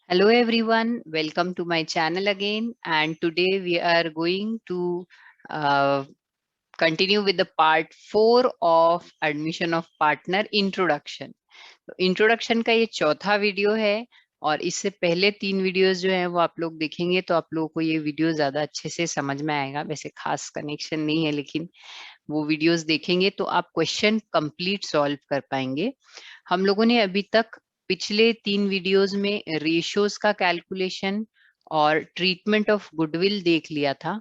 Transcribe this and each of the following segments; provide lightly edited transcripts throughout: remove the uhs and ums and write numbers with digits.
Hello everyone, welcome to my channel again, and today we are going to uh, continue with the part 4 of admission of partner introduction. तो introduction का ये चौथा video है और इससे पहले 3 videos जो हैं वो आप लोग देखेंगे तो आप लोगों को ये वीडियो ज्यादा अच्छे से समझ में आएगा। वैसे खास कनेक्शन नहीं है, लेकिन वो वीडियोस देखेंगे तो आप क्वेश्चन कंप्लीट सॉल्व कर पाएंगे। हम लोगों ने अभी तक पिछले 3 वीडियोस में रेशियोज का कैलकुलेशन और ट्रीटमेंट ऑफ गुडविल देख लिया था।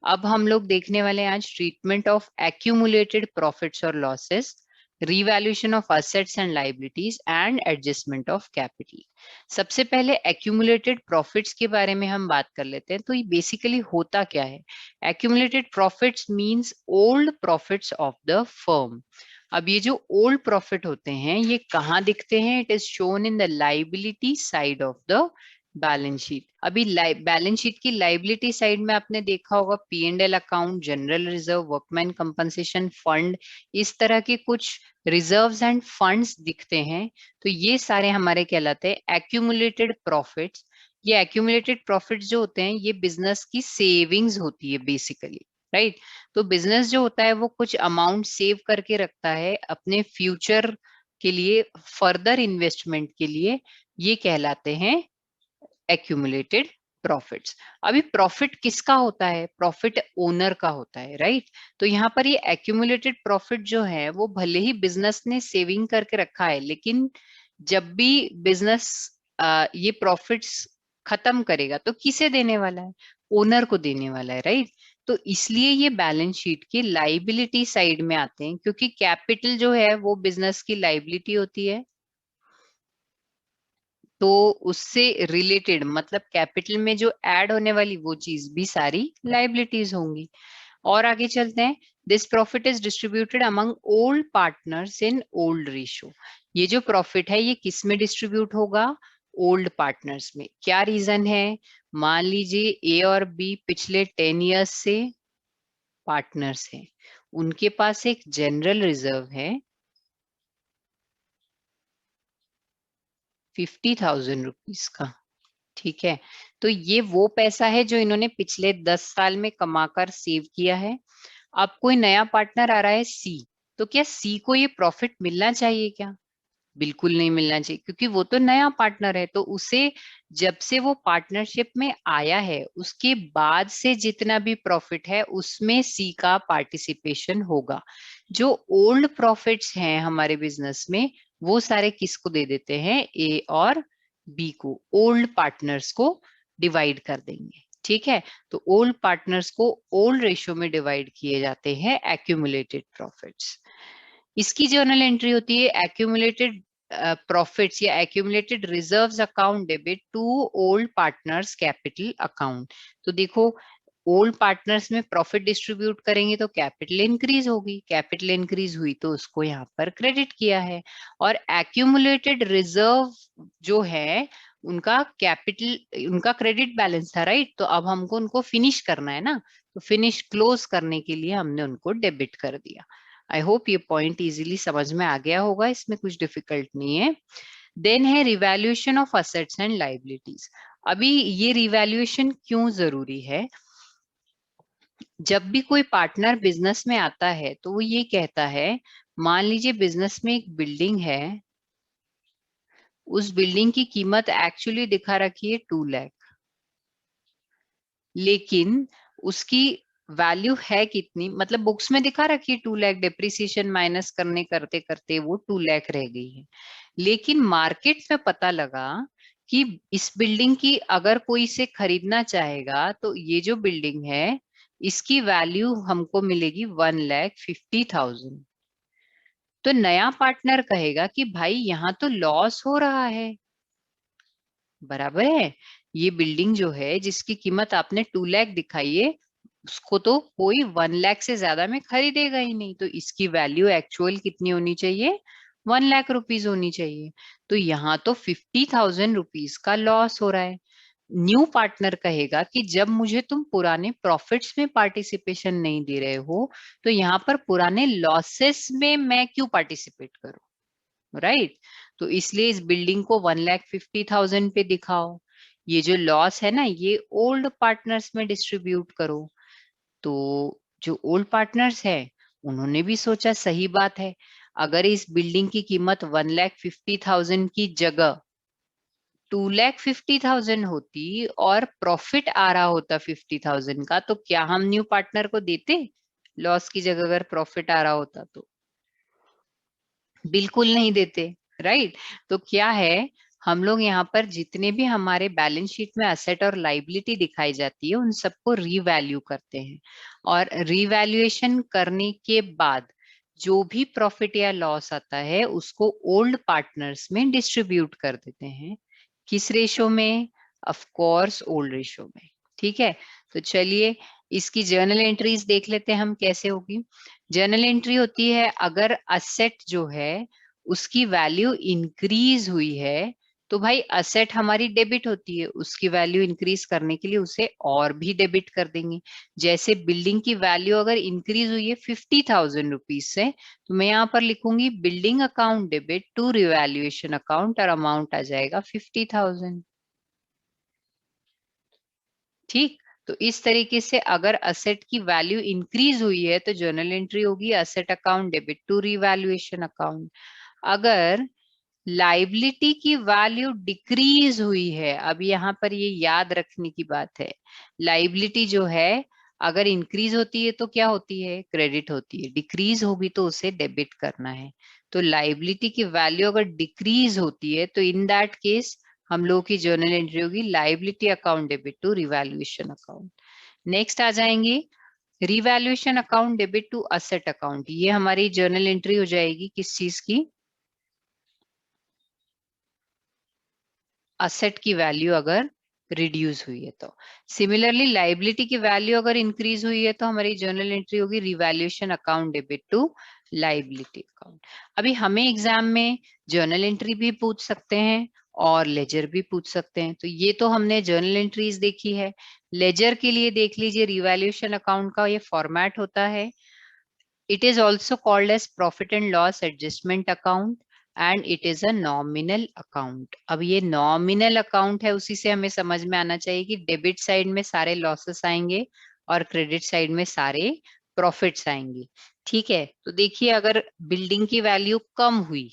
अब हम लोग देखने वाले हैं आज ट्रीटमेंट ऑफ एक्यूमुलेटेड प्रॉफिट्स और losses, revaluation of assets and liabilities and adjustment of capital. सबसे पहले एक्यूमुलेटेड प्रॉफिट्स के बारे में हम बात कर लेते हैं। तो ये बेसिकली होता क्या है? Accumulated profits means old profits of the firm. अब ये जो ओल्ड प्रॉफिट होते हैं ये कहाँ दिखते हैं? It is shown in the liability side of the balance sheet. अभी बैलेंस शीट की लाइबिलिटी साइड में आपने देखा होगा P&L account, general reserve, workman compensation fund, इस तरह के कुछ रिजर्व्स एंड फंड्स दिखते हैं। तो ये सारे हमारे कहलाते हैं एक्यूमुलेटेड प्रॉफिट्स। ये एक्यूमुलेटेड प्रॉफिट्स जो होते हैं ये बिजनेस की सेविंग्स होती है बेसिकली, राइट? तो बिजनेस जो होता है वो कुछ अमाउंट सेव करके रखता है अपने फ्यूचर के लिए, फर्दर इन्वेस्टमेंट के लिए। ये कहलाते हैं एक्यूमुलेटेड प्रॉफिट्स। अभी प्रॉफिट किसका होता है? प्रॉफिट ओनर का होता है, राइट? तो यहाँ पर ये एक्यूमुलेटेड प्रॉफिट जो है वो भले ही बिजनेस ने सेविंग करके रखा है, लेकिन जब भी बिजनेस ये प्रॉफिट्स खत्म करेगा तो किसे देने वाला है? ओनर को देने वाला है, राइट? तो इसलिए ये बैलेंस शीट की लाइबिलिटी साइड में आते हैं, क्योंकि कैपिटल जो है वो बिजनेस की लाइबिलिटी होती है। तो उससे रिलेटेड मतलब कैपिटल में जो ऐड होने वाली वो चीज भी सारी लाइबिलिटीज होंगी। और आगे चलते हैं। This profit is distributed among old partners in old ratio. ये जो प्रॉफिट है ये किस में डिस्ट्रीब्यूट होगा? ओल्ड पार्टनर्स में। क्या रीजन है? मान लीजिए ए और बी पिछले 10 इयर्स से पार्टनर्स हैं, उनके पास एक जनरल रिजर्व है 50,000 रुपीज का, ठीक है? तो ये वो पैसा है जो इन्होंने पिछले 10 साल में कमाकर सेव किया है। अब कोई नया पार्टनर आ रहा है सी, तो क्या सी को ये प्रॉफिट मिलना चाहिए क्या? बिल्कुल नहीं मिलना चाहिए, क्योंकि वो तो नया पार्टनर है। तो उसे जब से वो पार्टनरशिप में आया है उसके बाद से जितना भी प्रॉफिट है उसमें सी का पार्टिसिपेशन होगा। जो ओल्ड प्रॉफिट्स हैं हमारे बिजनेस में वो सारे किसको दे देते हैं? ए और बी को, ओल्ड पार्टनर्स को डिवाइड कर देंगे, ठीक है? तो ओल्ड पार्टनर्स को ओल्ड रेशियो में डिवाइड किए जाते हैं एक्यूमुलेटेड प्रॉफिट्स। इसकी जर्नल एंट्री होती है एक्यूमुलेटेड प्रॉफिट्स या accumulated reserves account debit to old partners capital account. तो देखो, ओल्ड पार्टनर्स में प्रॉफिट डिस्ट्रीब्यूट करेंगे तो कैपिटल इंक्रीज होगी, कैपिटल इंक्रीज हुई तो उसको यहाँ पर क्रेडिट किया है। और एक्यूमुलेटेड रिजर्व जो है उनका कैपिटल, उनका क्रेडिट बैलेंस था, राइट? तो अब हमको उनको फिनिश करना है ना, तो फिनिश क्लोज करने के लिए हमने उनको डेबिट कर दिया। आई होप ये पॉइंट इजीली समझ में आ गया होगा, इसमें कुछ डिफिकल्ट नहीं है। देन है revaluation of assets and liabilities. अभी ये रिवैल्यूएशन क्यों जरूरी है? जब भी कोई पार्टनर बिजनेस में आता है तो वो ये कहता है, मान लीजिए बिजनेस में एक बिल्डिंग है, उस बिल्डिंग की कीमत एक्चुअली दिखा रखी है 2 लाख, लेकिन उसकी वैल्यू है कितनी? मतलब बुक्स में दिखा रखी है 2 लाख, डिप्रिसिएशन माइनस करने करते करते वो 2 लाख रह गई है। लेकिन मार्केट में पता लगा कि इस बिल्डिंग की अगर कोई इसे खरीदना चाहेगा तो ये जो बिल्डिंग है इसकी वैल्यू हमको मिलेगी 1,50,000। तो नया पार्टनर कहेगा कि भाई यहाँ तो लॉस हो रहा है, बराबर है? ये बिल्डिंग जो है जिसकी कीमत आपने 2 लाख दिखाई है उसको तो कोई 1 लाख से ज्यादा में खरीदेगा ही नहीं, तो इसकी वैल्यू एक्चुअल कितनी होनी चाहिए? 1 लाख रुपीज होनी चाहिए। तो यहाँ तो 50,000 रुपीज का लॉस हो रहा है। न्यू पार्टनर कहेगा कि जब मुझे तुम पुराने प्रॉफिट्स में पार्टिसिपेशन नहीं दे रहे हो तो यहाँ पर पुराने लॉसेस में मैं क्यों पार्टिसिपेट करूं, राइट? तो इसलिए इस बिल्डिंग को 1,50,000 पे दिखाओ। ये जो लॉस है ना, ये ओल्ड पार्टनर्स में डिस्ट्रीब्यूट करो। तो जो ओल्ड पार्टनर्स है उन्होंने भी सोचा सही बात है, अगर इस बिल्डिंग की कीमत 1,50,000 की जगह 2,50,000 होती और प्रॉफिट आ रहा होता 50,000 का, तो क्या हम न्यू पार्टनर को देते लॉस की जगह अगर प्रॉफिट आ रहा होता तो? बिल्कुल नहीं देते, राइट। तो क्या है, हम लोग यहाँ पर जितने भी हमारे बैलेंस शीट में असेट और लाइबिलिटी दिखाई जाती है उन सबको रीवैल्यू करते हैं, और रीवैल्यूएशन करने के बाद जो भी प्रॉफिट या लॉस आता है उसको ओल्ड पार्टनर्स में डिस्ट्रीब्यूट कर देते हैं। किस रेशो में? ऑफ कोर्स ओल्ड रेशो में। ठीक है, तो चलिए इसकी जर्नल एंट्रीज देख लेते हैं हम कैसे होगी। जर्नल एंट्री होती है, अगर असेट जो है उसकी वैल्यू इंक्रीज हुई है तो भाई असेट हमारी डेबिट होती है, उसकी वैल्यू इंक्रीज करने के लिए उसे और भी डेबिट कर देंगे। जैसे बिल्डिंग की वैल्यू अगर इंक्रीज हुई है 50,000 रुपीज से, तो मैं यहाँ पर लिखूंगी building account debit to revaluation account, और अमाउंट आ जाएगा 50,000। ठीक, तो इस तरीके से अगर असेट की वैल्यू इंक्रीज हुई है तो जर्नल एंट्री होगी asset account debit to revaluation account. अगर लाइबिलिटी की वैल्यू डिक्रीज हुई है, अब यहाँ पर ये याद रखने की बात है, लाइबिलिटी जो है अगर इंक्रीज होती है तो क्या होती है? क्रेडिट होती है, डिक्रीज होगी तो उसे डेबिट करना है। तो लाइबिलिटी की वैल्यू अगर डिक्रीज होती है तो इन दैट केस हम लोग की जर्नल एंट्री होगी liability account debit to revaluation account. Next आ जाएंगे revaluation account debit to asset account. ये हमारी जर्नल एंट्री हो जाएगी किस चीज की? असेट की वैल्यू अगर रिड्यूस हुई है तो। सिमिलरली लाइबिलिटी की वैल्यू अगर इंक्रीज हुई है तो हमारी जर्नल एंट्री होगी revaluation account debit to liability account. अभी हमें एग्जाम में जर्नल एंट्री भी पूछ सकते हैं और लेजर भी पूछ सकते हैं, तो ये तो हमने जर्नल एंट्रीज देखी है। लेजर के लिए देख लीजिए, रिवैल्यूएशन अकाउंट का ये फॉर्मेट होता है। It is also called as profit and loss adjustment account and it is a nominal account। अब ये nominal account है, उसी से हमें समझ में आना चाहिए कि डेबिट साइड में सारे लॉसेस आएंगे और क्रेडिट साइड में सारे प्रॉफिट्स आएंगे। ठीक है, तो देखिए अगर बिल्डिंग की वैल्यू कम हुई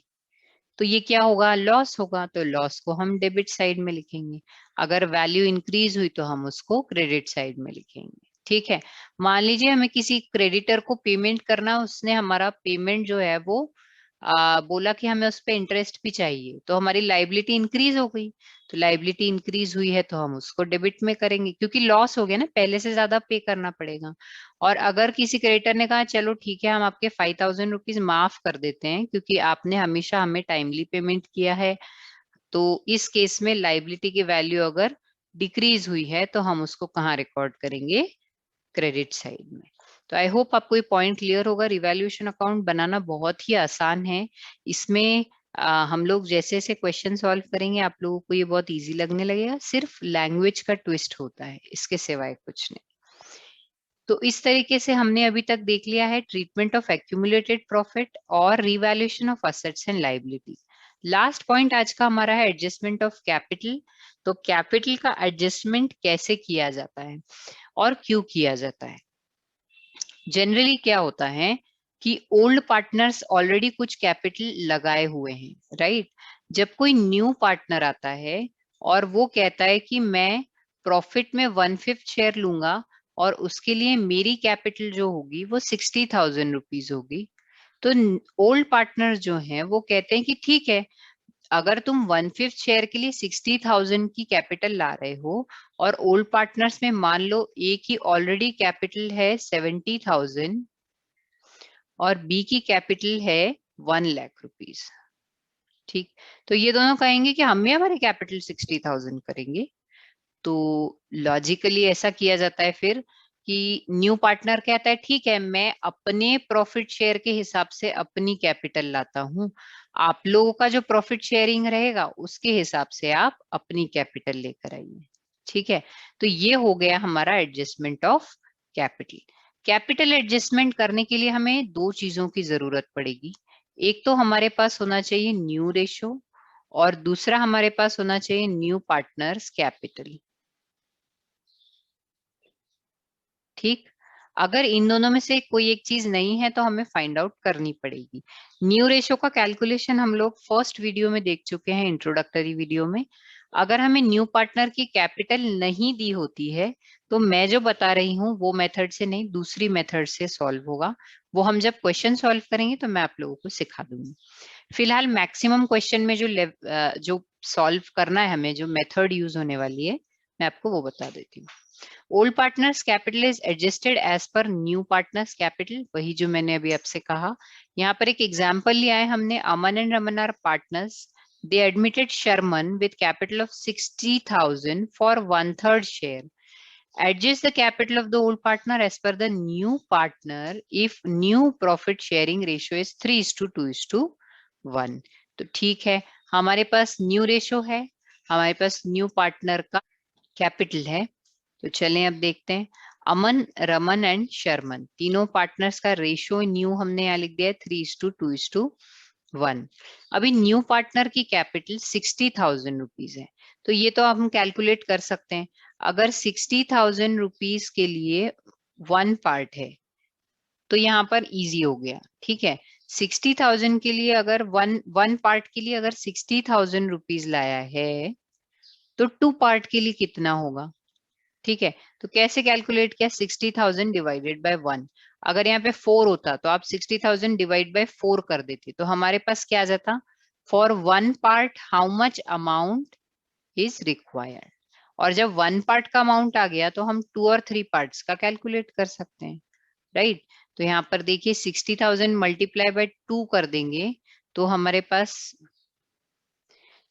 तो ये क्या होगा? लॉस होगा, तो लॉस को हम डेबिट साइड में लिखेंगे। अगर वैल्यू इंक्रीज हुई तो हम उसको क्रेडिट साइड में लिखेंगे। ठीक है, मान लीजिए हमें किसी क्रेडिटर को पेमेंट करना, उसने हमारा पेमेंट जो है वो बोला कि हमें उस पर इंटरेस्ट भी चाहिए, तो हमारी लाइबिलिटी इंक्रीज हो गई। तो लाइबिलिटी इंक्रीज हुई है तो हम उसको डेबिट में करेंगे, क्योंकि लॉस हो गया ना, पहले से ज्यादा पे करना पड़ेगा। और अगर किसी क्रेडिटर ने कहा चलो ठीक है हम आपके 5,000 रुपीज माफ कर देते हैं क्योंकि आपने हमेशा हमें टाइमली पेमेंट किया है, तो इस केस में लाइबिलिटी की वैल्यू अगर डिक्रीज हुई है तो हम उसको कहाँ रिकॉर्ड करेंगे? क्रेडिट साइड में। तो आई होप आपको ये पॉइंट क्लियर होगा। रिवैल्यूएशन अकाउंट बनाना बहुत ही आसान है। इसमें हम लोग जैसे जैसे क्वेश्चन सॉल्व करेंगे आप लोगों को ये बहुत इजी लगने लगेगा, सिर्फ लैंग्वेज का ट्विस्ट होता है, इसके सिवाय कुछ नहीं। तो इस तरीके से हमने अभी तक देख लिया है ट्रीटमेंट ऑफ एक्यूमुलेटेड प्रॉफिट और revaluation of assets and liability. Last point आज का हमारा है एडजस्टमेंट ऑफ कैपिटल। तो कैपिटल का एडजस्टमेंट कैसे किया जाता है और क्यों किया जाता है? जनरली क्या होता है कि ओल्ड पार्टनर्स ऑलरेडी कुछ कैपिटल लगाए हुए हैं, राइट। जब कोई न्यू पार्टनर आता है और वो कहता है कि मैं प्रॉफिट में 1/5 शेयर लूंगा और उसके लिए मेरी कैपिटल जो होगी वो 60,000 रुपीज होगी, तो ओल्ड पार्टनर जो हैं वो कहते हैं कि ठीक है, अगर तुम 1/5 शेयर के लिए 60,000 की कैपिटल ला रहे हो और ओल्ड पार्टनर्स में मान लो ए की ऑलरेडी कैपिटल है 70,000 और बी की कैपिटल है 1 लाख रुपीज, ठीक। तो ये दोनों कहेंगे कि हम भी हमारी कैपिटल 60,000 करेंगे। तो लॉजिकली ऐसा किया जाता है फिर कि न्यू पार्टनर कहता है ठीक है मैं अपने प्रॉफिट शेयर के हिसाब से अपनी कैपिटल लाता हूं, आप लोगों का जो प्रॉफिट शेयरिंग रहेगा उसके हिसाब से आप अपनी कैपिटल लेकर आइए। ठीक है, तो ये हो गया हमारा adjustment of capital. Capital adjustment करने के लिए हमें दो चीजों की जरूरत पड़ेगी। एक तो हमारे पास होना चाहिए न्यू रेशो और दूसरा हमारे पास होना चाहिए न्यू पार्टनर्स कैपिटल। ठीक, अगर इन दोनों में से कोई एक चीज नहीं है तो हमें फाइंड आउट करनी पड़ेगी। न्यू रेशो का कैलकुलेशन हम लोग फर्स्ट वीडियो में देख चुके हैं, इंट्रोडक्टरी वीडियो में। अगर हमें न्यू पार्टनर की कैपिटल नहीं दी होती है तो मैं जो बता रही हूँ वो मेथड से नहीं, दूसरी मेथड से सॉल्व होगा। वो हम जब क्वेश्चन सॉल्व करेंगे तो मैं आप लोगों को सिखा दूंगी। फिलहाल मैक्सिमम क्वेश्चन में जो सॉल्व करना है हमें, जो मेथड यूज होने वाली है, मैं आपको वो बता देती हूँ। Old partners capital is adjusted as per new partners capital, वही जो मैंने अभी आपसे कहा। यहाँ पर एक एग्जांपल लिया है हमने, Aman and Raman are partners, they admitted Sharman with capital of 60,000 for 1/3 share, adjust the capital of the old partner as per the new partner if new profit sharing ratio is 3:2:1। तो ठीक है, हमारे पास न्यू रेशो है, हमारे पास new partner का capital है। तो चलें अब देखते हैं, अमन, रमन एंड शर्मन तीनों पार्टनर्स का रेशियो न्यू हमने यहाँ लिख दिया है 3:2:1। अभी न्यू पार्टनर की कैपिटल 60,000 रुपीज है, तो ये तो हम कैलकुलेट कर सकते हैं। अगर 60,000 रुपीज के लिए 1 पार्ट है तो यहाँ पर इजी हो गया। ठीक है, 60,000 के लिए अगर वन पार्ट के लिए अगर 60,000 रुपीज लाया है तो 2 पार्ट के लिए कितना होगा। ठीक है, तो कैसे कैलकुलेट किया, 60,000 डिवाइडेड बाय 1। अगर यहाँ पे 4 होता तो आप 60,000 डिवाइड बाय 4 कर देते, तो हमारे पास क्या आ जाता, for 1 part how much amount is required. और जब 1 पार्ट का अमाउंट आ गया तो हम 2 और 3 पार्ट्स का कैलकुलेट कर सकते हैं, राइट। तो यहाँ पर देखिए 60,000 मल्टीप्लाई बाय 2 कर देंगे तो हमारे पास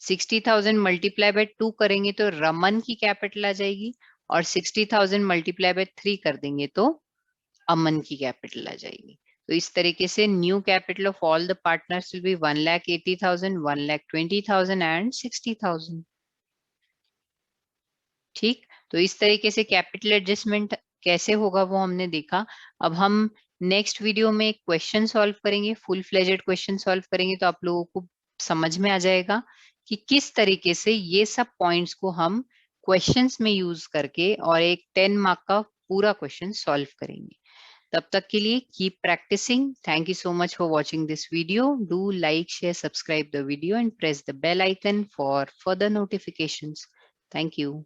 60,000 मल्टीप्लाई बाय 2 करेंगे तो रमन की कैपिटल आ जाएगी, और 60,000 मल्टीप्लाई बाय 3 कर देंगे तो अमन की कैपिटल आ जाएगी। तो इस तरीके से new capital of all the partners will be 1,80,000, 1,20,000 and 60,000। ठीक, तो इस तरीके से कैपिटल एडजस्टमेंट कैसे होगा वो हमने देखा। अब हम नेक्स्ट वीडियो में एक क्वेश्चन सॉल्व करेंगे, फुल फ्लेजेड क्वेश्चन सॉल्व करेंगे, तो आप लोगों को समझ में आ जाएगा कि किस तरीके से ये सब पॉइंट्स को हम क्वेश्चंस में यूज करके और एक 10 मार्क का पूरा क्वेश्चन सॉल्व करेंगे। तब तक के लिए keep practising. Thank you so much for watching this video. Do like, share, subscribe the video and press the bell icon for further notifications. Thank you.